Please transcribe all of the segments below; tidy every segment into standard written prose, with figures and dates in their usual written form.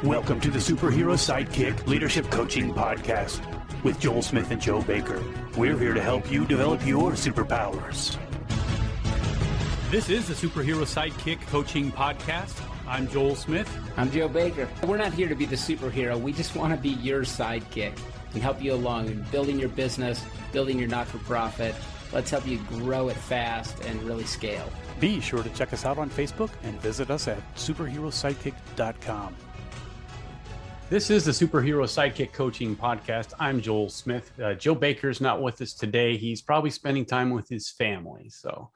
Welcome to the Superhero Sidekick Leadership Coaching Podcast with Joel Smith and Joe Baker. We're here to help you develop your superpowers. This is the Superhero Sidekick Coaching Podcast. I'm Joel Smith. I'm Joe Baker. We're not here to be the superhero. We just want to be your sidekick and help you along in building your business, building your not-for-profit. Let's help you grow it fast and really scale. Be sure to check us out on Facebook and visit us at superherosidekick.com. This is the Superhero Sidekick Coaching Podcast. I'm Joel Smith. Joe Baker's not with us today. He's probably spending time with his family. So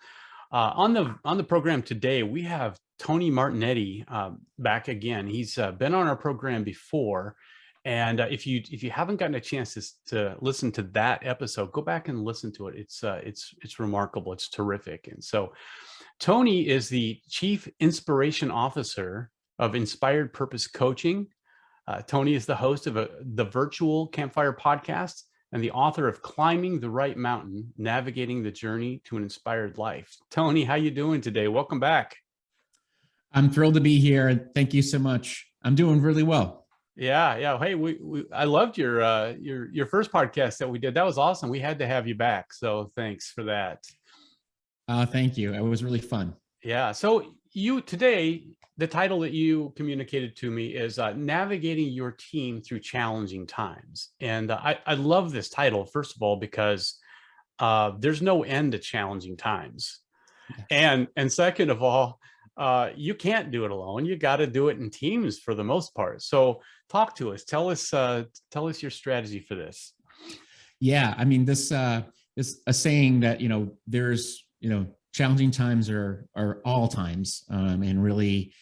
on the program today, we have Tony Martignetti back again. He's been on our program before. And if you haven't gotten a chance to listen to that episode, go back and listen to it. It's remarkable. It's terrific. And so Tony is the Chief Inspiration Officer of Inspired Purpose Coaching. Tony is the host of the Virtual Campfire Podcast and the author of Climbing the Right Mountain, Navigating the Journey to an Inspired Life. Tony, how you doing today? Welcome back. I'm thrilled to be here. Thank you so much. I'm doing really well. Yeah. Hey, I loved your first podcast that we did. That was awesome. We had to have you back. So thanks for that. Thank you. It was really fun. Yeah. So today, the title that you communicated to me is Navigating Your Team Through Challenging Times. And I love this title, first of all, because there's no end to challenging times. Yes. And second of all, you can't do it alone. You got to do it in teams for the most part. So talk to us. Tell us your strategy for this. Yeah. I mean, this is a saying that, there's, challenging times are all times. And really,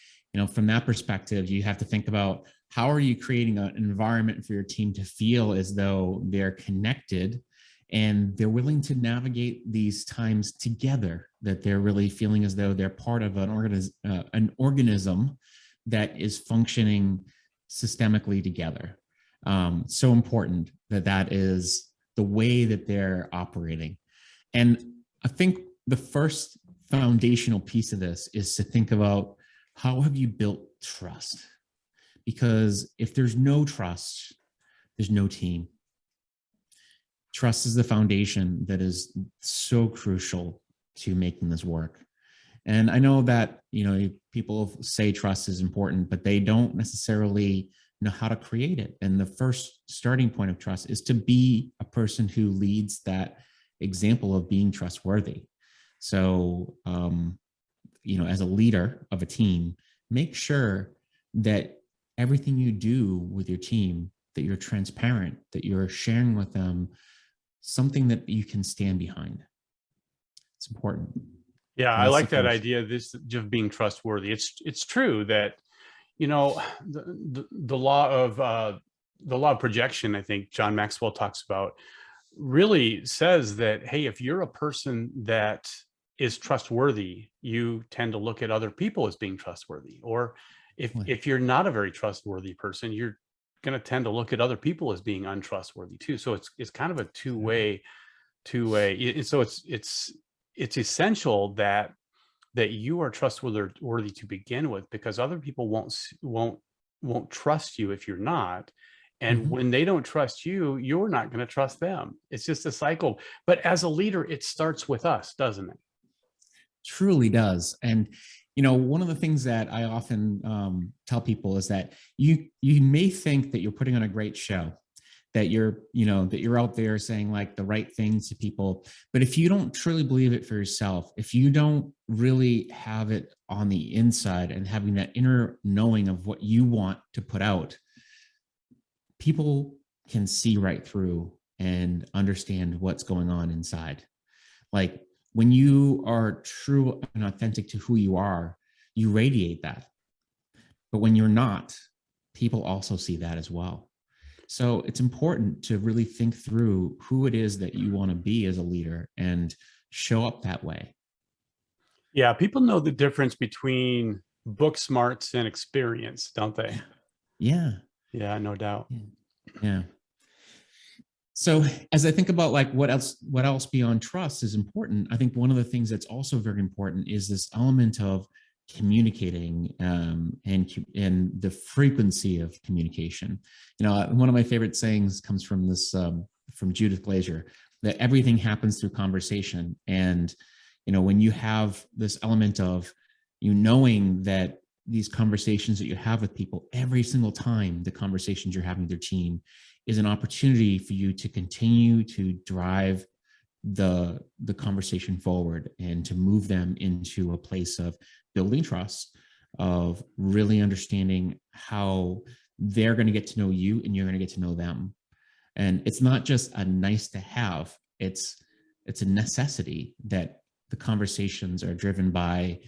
from that perspective, you have to think about how are you creating an environment for your team to feel as though they're connected and they're willing to navigate these times together, that they're really feeling as though they're part of an organism that is functioning systemically together. So important that is the way that they're operating. And I think the first foundational piece of this is to think about how have you built trust? Because if there's no trust, there's no team. Trust is the foundation that is so crucial to making this work. And I know that, people say trust is important, but they don't necessarily know how to create it. And the first starting point of trust is to be a person who leads that example of being trustworthy. So, as a leader of a team, make sure that everything you do with your team, that you're transparent, that you're sharing with them something that you can stand behind. It's important. Yeah, I like that idea. This of being trustworthy. It's true that the law of projection, I think John Maxwell talks about, really says that, hey, if you're a person that is trustworthy, you tend to look at other people as being trustworthy. Or if you're not a very trustworthy person, you're going to tend to look at other people as being untrustworthy too. So it's kind of a two-way. So it's essential that you are trustworthy to begin with, because other people won't trust you if you're not. And when they don't trust you, you're not going to trust them. It's just a cycle. But as a leader, it starts with us, doesn't it? Truly does. And, one of the things that I often tell people is that you may think that you're putting on a great show, that you're out there saying like the right things to people. But if you don't truly believe it for yourself, if you don't really have it on the inside and having that inner knowing of what you want to put out, people can see right through and understand what's going on inside. Like when you are true and authentic to who you are, you radiate that. But when you're not, people also see that as well. So it's important to really think through who it is that you want to be as a leader and show up that way. Yeah, people know the difference between book smarts and experience, don't they? Yeah. Yeah, no doubt. Yeah. So as I think about like what else beyond trust is important, I think one of the things that's also very important is this element of communicating, and the frequency of communication. One of my favorite sayings comes from this from Judith Glaser, that everything happens through conversation. And when you have this element of knowing that these conversations that you have with people, every single time the conversations you're having with your team is an opportunity for you to continue to drive the conversation forward and to move them into a place of building trust, of really understanding how they're going to get to know you and you're going to get to know them. And it's not just a nice to have, it's a necessity that the conversations are driven by,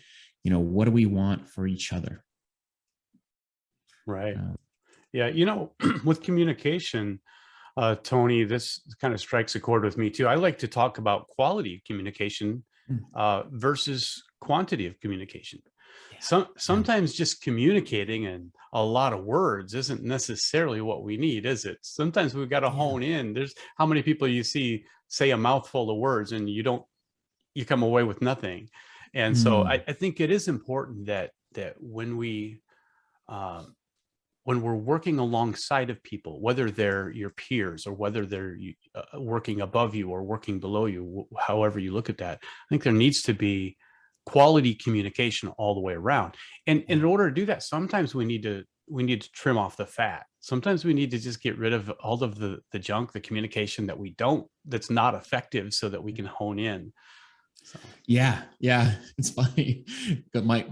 what do we want for each other? Right. Yeah. With communication, Tony, this kind of strikes a chord with me too. I like to talk about quality of communication versus quantity of communication. Sometimes just communicating and a lot of words isn't necessarily what we need, is it? Sometimes we've got to hone in. There's how many people you see say a mouthful of words and you come away with nothing. And so I think it is important that when we're working alongside of people, whether they're your peers or whether they're working above you or working below you, however you look at that, I think there needs to be quality communication all the way around. And in order to do that, sometimes we need to trim off the fat. Sometimes we need to just get rid of all of the junk, the communication that's not effective, so that we can hone in. So. Yeah, it's funny. My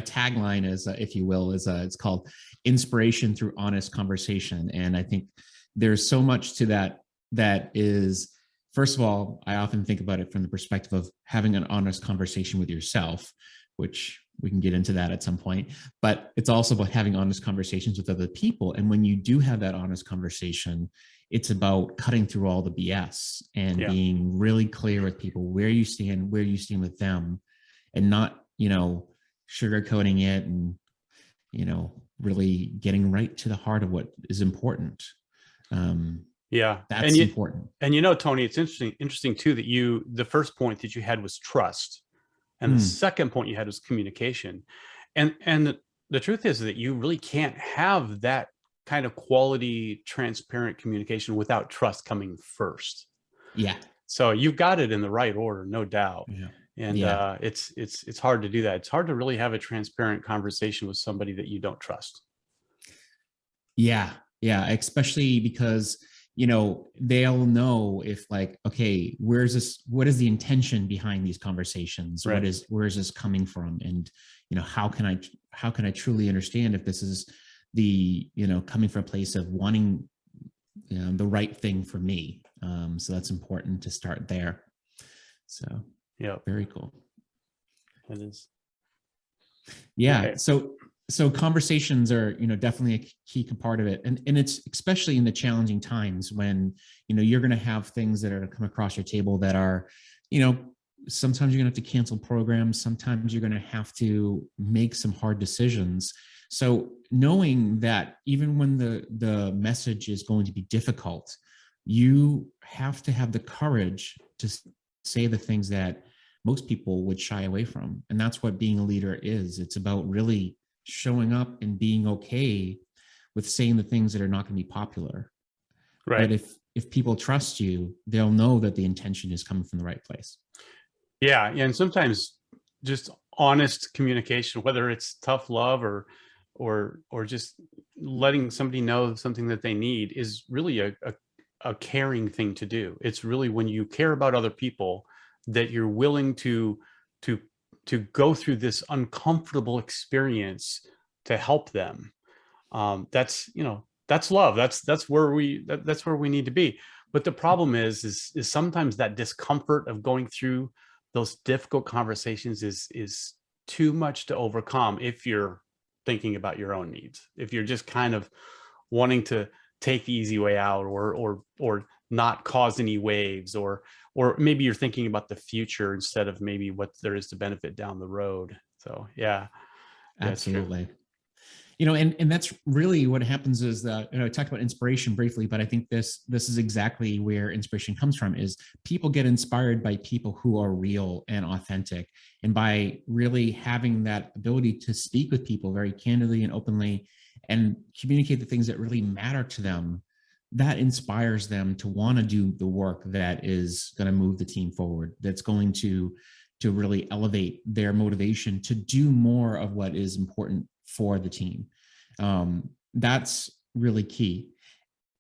tagline is, if you will, it's called inspiration through honest conversation. And I think there's so much to that is, first of all, I often think about it from the perspective of having an honest conversation with yourself, which we can get into that at some point, but it's also about having honest conversations with other people. And when you do have that honest conversation, it's about cutting through all the BS and being really clear with people where you stand with them, and not, sugarcoating it, and, really getting right to the heart of what is important. That's important. And Tony, it's interesting too, that the first point that you had was trust. And the second point you had was communication. And the truth is that you really can't have that kind of quality, transparent communication without trust coming first. Yeah. So you've got it in the right order, no doubt. Yeah. And it's hard to do that. It's hard to really have a transparent conversation with somebody that you don't trust. Yeah. Especially because, they'll know if, like, okay, what is the intention behind these conversations? Right. Where is this coming from? And, how can I truly understand if this is the, coming from a place of wanting, the right thing for me. So that's important to start there. So, very cool. It is. Yeah. Okay. So conversations are, definitely a key part of it. And it's especially in the challenging times when, you're going to have things that are come across your table that are, sometimes you're going to have to cancel programs. Sometimes you're going to have to make some hard decisions. So knowing that even when the message is going to be difficult, you have to have the courage to say the things that most people would shy away from. And that's what being a leader is. It's about really showing up and being okay with saying the things that are not going to be popular. Right. But if people trust you, they'll know that the intention is coming from the right place. Yeah. And sometimes just honest communication, whether it's tough love or just letting somebody know something that they need, is really a caring thing to do. It's really when you care about other people that you're willing to go through this uncomfortable experience to help them. That's love. That's where we need to be. But the problem is sometimes that discomfort of going through those difficult conversations is too much to overcome if you're thinking about your own needs. If you're just kind of wanting to take the easy way out, or not cause any waves, or maybe you're thinking about the future instead of maybe what there is to benefit down the road. So yeah, absolutely. And that's really what happens is that, I talked about inspiration briefly, but I think this is exactly where inspiration comes from, is people get inspired by people who are real and authentic. And by really having that ability to speak with people very candidly and openly and communicate the things that really matter to them, that inspires them to want to do the work that is going to move the team forward, that's going to really elevate their motivation to do more of what is important for the team. That's really key.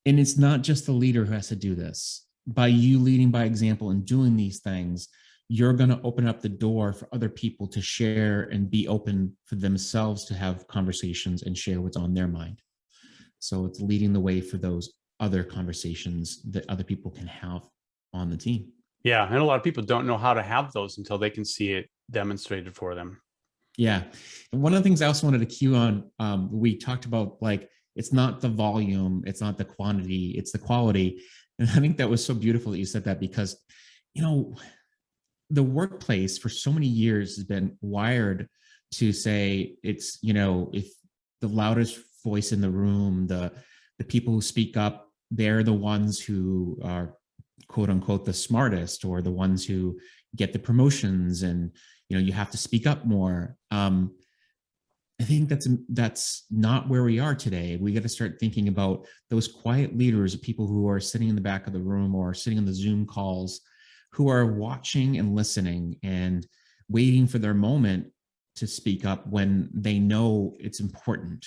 And it's not just the leader who has to do this. By you leading by example and doing these things, you're going to open up the door for other people to share and be open for themselves to have conversations and share what's on their mind. So it's leading the way for those other conversations that other people can have on the team. Yeah. And a lot of people don't know how to have those until they can see it demonstrated for them. Yeah. And one of the things I also wanted to cue on, we talked about, like, it's not the volume, it's not the quantity, it's the quality. And I think that was so beautiful that you said that, because, the workplace for so many years has been wired to say it's, if the loudest voice in the room, the people who speak up, they're the ones who are quote unquote the smartest, or the ones who get the promotions, and you have to speak up more. I think that's not where we are today. We got to start thinking about those quiet leaders, people who are sitting in the back of the room or sitting on the Zoom calls, who are watching and listening and waiting for their moment to speak up when they know it's important.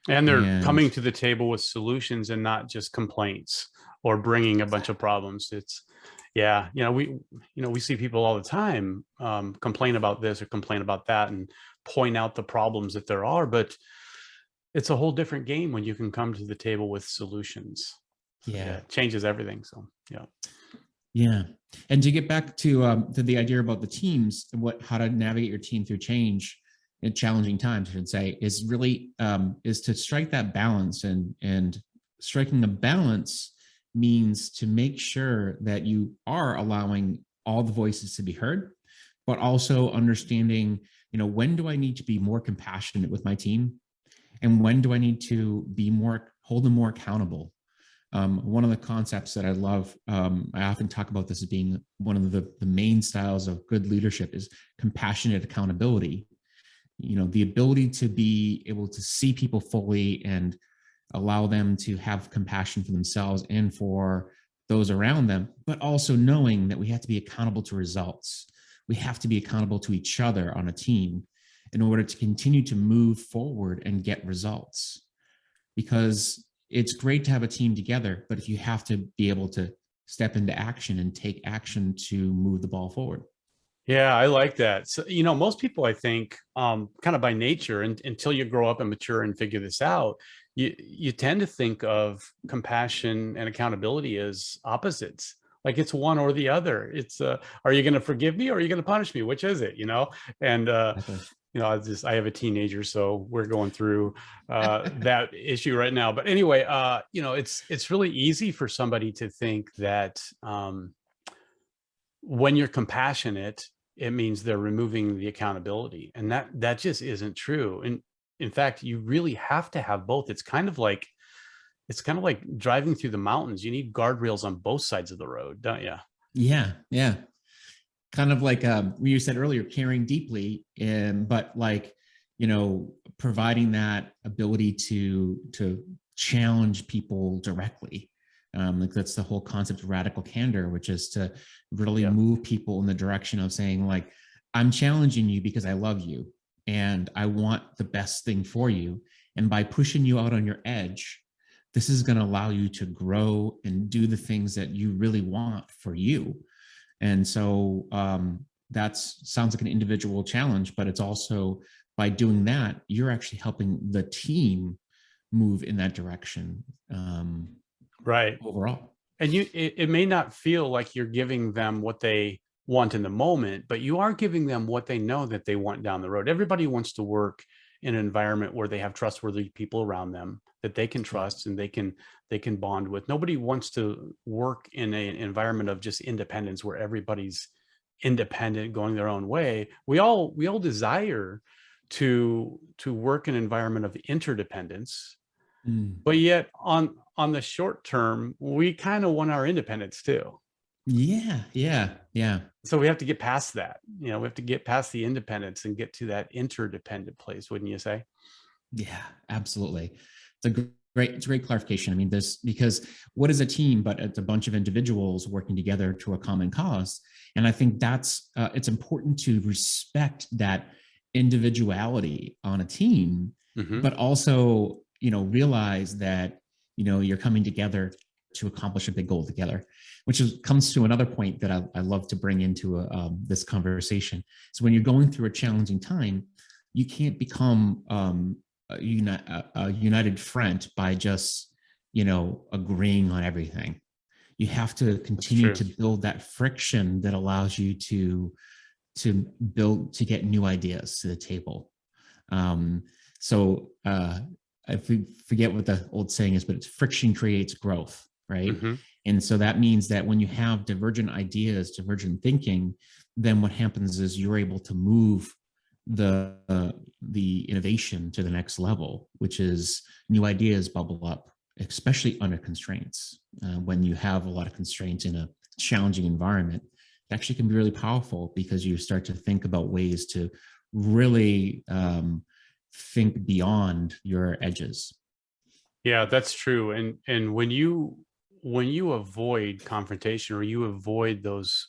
And they're coming to the table with solutions and not just complaints or bringing a bunch of problems. It's, yeah, we see people all the time complain about this or complain about that and point out the problems that there are, but it's a whole different game when you can come to the table with solutions. Yeah, it changes everything. So yeah. And to get back to the idea about the teams and how to navigate your team through change in challenging times, I should say, is really is to strike that balance. And striking the balance means to make sure that you are allowing all the voices to be heard, but also understanding, when do I need to be more compassionate with my team, and when do I need to hold them more accountable. One of the concepts that I love, I often talk about this as being one of the main styles of good leadership, is compassionate accountability. The ability to be able to see people fully and allow them to have compassion for themselves and for those around them, but also knowing that we have to be accountable to results. We have to be accountable to each other on a team in order to continue to move forward and get results. Because it's great to have a team together, but if you have to be able to step into action and take action to move the ball forward. Yeah, I like that. So, most people, I think, kind of by nature, and until you grow up and mature and figure this out, you tend to think of compassion and accountability as opposites. Like it's one or the other. It's are you going to forgive me or are you going to punish me? Which is it? And I have a teenager, so we're going through that issue right now. But anyway, it's really easy for somebody to think that when you're compassionate, it means they're removing the accountability, and that just isn't true. And in fact, you really have to have both. It's kind of like driving through the mountains. You need guardrails on both sides of the road, don't you? Yeah. Kind of like you said earlier, caring deeply, but providing that ability to challenge people directly. Like that's the whole concept of radical candor, which is to really move people in the direction of saying, like, I'm challenging you because I love you and I want the best thing for you. And by pushing you out on your edge, this is going to allow you to grow and do the things that you really want for you. And so that sounds like an individual challenge, but it's also, by doing that, you're actually helping the team move in that direction. Right. Overall. And it may not feel like you're giving them what they want in the moment, but you are giving them what they know that they want down the road. Everybody wants to work in an environment where they have trustworthy people around them that they can trust and they can bond with. Nobody wants to work in an environment of just independence where everybody's independent, going their own way. We all desire to work in an environment of interdependence, Mm. but yet on the short term, we kind of want our independence too. Yeah. So we have to get past that. We have to get past the independence and get to that interdependent place, wouldn't you say? Yeah, absolutely. It's a great clarification. I mean, because what is a team but it's a bunch of individuals working together to a common cause. And I think it's important to respect that individuality on a team, Mm-hmm. but also, realize that, you're coming together to accomplish a big goal together, comes to another point that I love to bring into this conversation. So when you're going through a challenging time, you can't become a united front by just agreeing on everything. You have to continue to build that friction that allows you to get new ideas to the table. I forget what the old saying is, but it's friction creates growth, right? Mm-hmm. And so that means that when you have divergent ideas, divergent thinking, then what happens is you're able to move the innovation to the next level, which is new ideas bubble up, especially under constraints. When you have a lot of constraints in a challenging environment, it actually can be really powerful because you start to think about ways to really think beyond your edges. Yeah, that's true. And when you avoid confrontation or you avoid those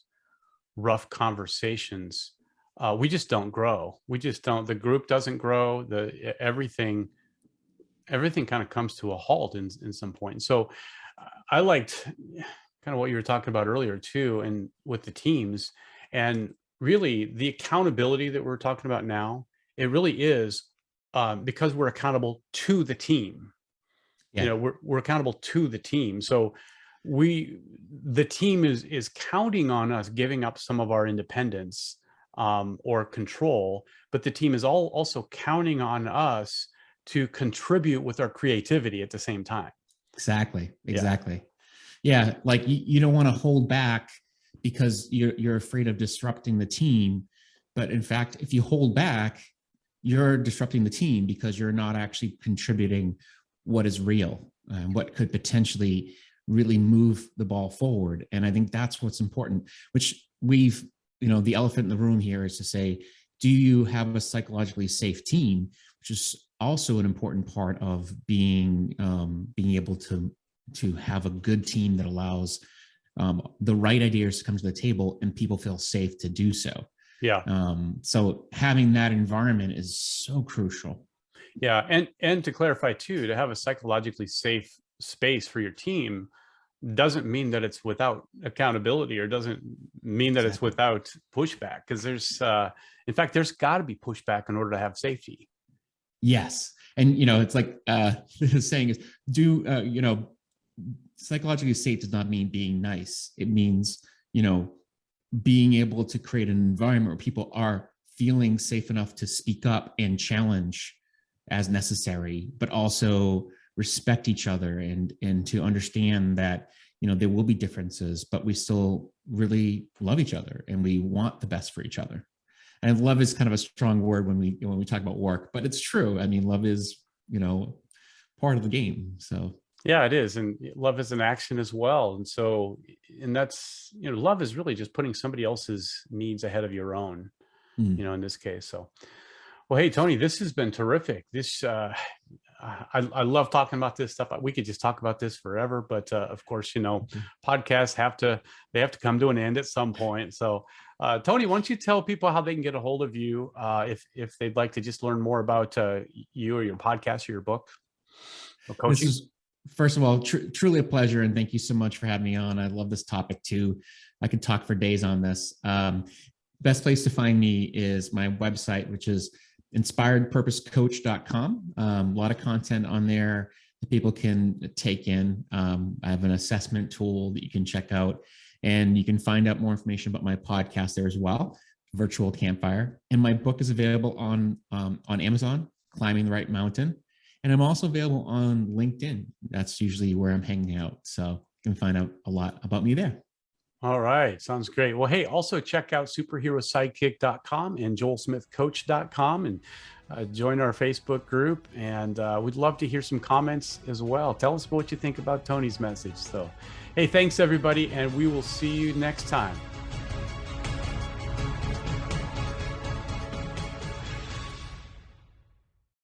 rough conversations, we just don't grow. We just don't. The group doesn't grow. Everything kind of comes to a halt in some point. So I liked kind of what you were talking about earlier too, and with the teams, and really the accountability that we're talking about now. It really is because we're accountable to the team. Yeah, We're accountable to the team. So the team is counting on us giving up some of our independence or control, but the team is also counting on us to contribute with our creativity at the same time. exactly. Yeah, like you don't want to hold back because you're afraid of disrupting the team, but in fact, if you hold back, you're disrupting the team because you're not actually contributing what is real and what could potentially really move the ball forward. And I think that's what's important, which the elephant in the room here is to say, do you have a psychologically safe team, which is also an important part of being able to have a good team that allows the right ideas to come to the table and people feel safe to do so. Yeah. So having that environment is so crucial. Yeah. And to clarify too, to have a psychologically safe space for your team doesn't mean that it's without accountability or doesn't mean that it's without pushback. Because in fact, there's got to be pushback in order to have safety. Yes. And, it's like the saying is, psychologically safe does not mean being nice. It means, being able to create an environment where people are feeling safe enough to speak up and challenge as necessary, but also respect each other and to understand that, there will be differences, but we still really love each other and we want the best for each other. And love is kind of a strong word when we talk about work, but it's true. I mean, love is, part of the game. So yeah, it is. And love is an action as well. And so, and that's, love is really just putting somebody else's needs ahead of your own, in this case. So, well, hey, Tony, this has been terrific. I love talking about this stuff. We could just talk about this forever, but of course, podcasts have to come to an end at some point. So, Tony, why don't you tell people how they can get a hold of you if they'd like to just learn more about you or your podcast or your book or coaching? This is, first of all, truly a pleasure, and thank you so much for having me on. I love this topic too. I could talk for days on this. Best place to find me is my website, which is inspiredpurposecoach.com. A lot of content on there that people can take in. I have an assessment tool that you can check out, and you can find out more information about my podcast there as well, Virtual Campfire. And my book is available on Amazon, Climbing the Right Mountain. And I'm also available on LinkedIn. That's usually where I'm hanging out. So you can find out a lot about me there. All right. Sounds great. Well, hey, also check out superherosidekick.com and joelsmithcoach.com. And join our Facebook group, and we'd love to hear some comments as well. Tell us what you think about Tony's message. So, hey, thanks everybody, and we will see you next time.